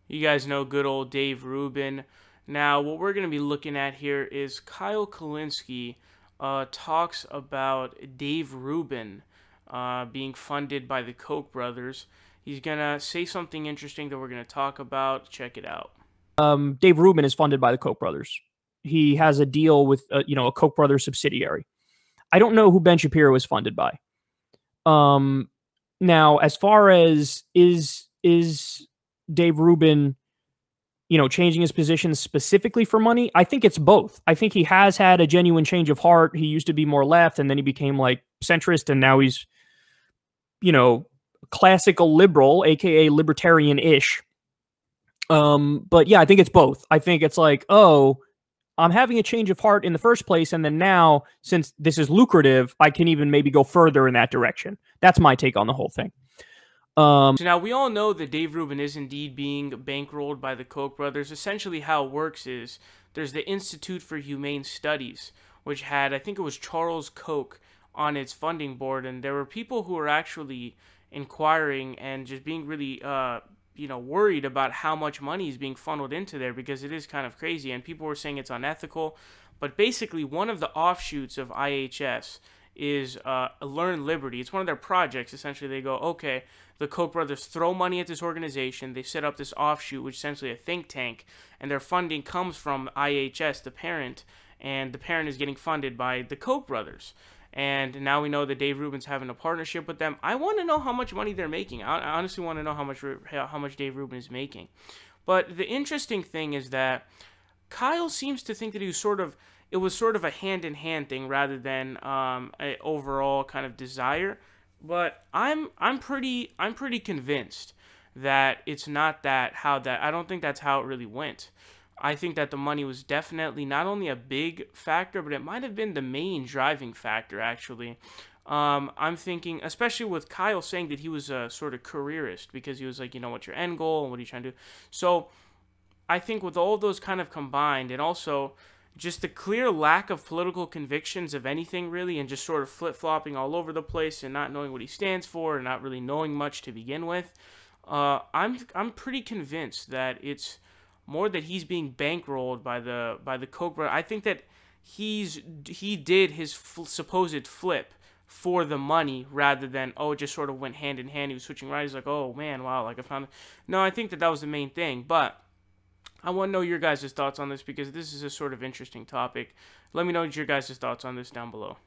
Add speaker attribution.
Speaker 1: You guys know good old Dave Rubin. Now, what we're going to be looking at here is Kyle Kulinski talks about Dave Rubin being funded by the Koch brothers. He's going to say something interesting that we're going to talk about. Check it out.
Speaker 2: Dave Rubin is funded by the Koch brothers. He has a deal with a Koch brothers subsidiary. I don't know who Ben Shapiro is funded by. Now, as far as is Dave Rubin, changing his position specifically for money, I think it's both. I think he has had a genuine change of heart. He used to be more left, and then he became like centrist, and now he's, classical liberal, aka libertarian-ish. But yeah, I think it's both. I think it's like, oh, I'm having a change of heart in the first place, and then now, since this is lucrative, I can even maybe go further in that direction. That's my take on the whole thing.
Speaker 1: So now we all know that Dave Rubin is indeed being bankrolled by the Koch brothers. Essentially how it works is there's the Institute for Humane Studies, which had, I think it was Charles Koch on its funding board, and there were people who were actually inquiring and just being really worried about how much money is being funneled into there, because it is kind of crazy, and people were saying it's unethical. But basically, one of the offshoots of IHS is Learn Liberty. It's one of their projects. Essentially, they go, okay, the Koch brothers throw money at this organization. They set up this offshoot, which is essentially a think tank, and their funding comes from IHS, the parent, and the parent is getting funded by the Koch brothers. And now we know that Dave Rubin's having a partnership with them. I want to know how much money they're making. I honestly want to know how much Dave Rubin is making. But the interesting thing is that Kyle seems to think that it was sort of a hand-in-hand thing rather than an overall kind of desire. But I'm pretty convinced that it's not I don't think that's how it really went. I think that the money was definitely not only a big factor, but it might have been the main driving factor, actually. I'm thinking, especially with Kyle saying that he was a sort of careerist, because he was like, what's your end goal, and what are you trying to do? So I think with all of those kind of combined, and also just the clear lack of political convictions of anything, really, and just sort of flip-flopping all over the place and not knowing what he stands for and not really knowing much to begin with, I'm pretty convinced that it's more that he's being bankrolled by the Koch brothers. I think that he did his supposed flip for the money rather than, it just sort of went hand in hand. He was switching right. He's like, oh man, wow, like I found it. No, I think that was the main thing. But I want to know your guys' thoughts on this, because this is a sort of interesting topic. Let me know your guys' thoughts on this down below.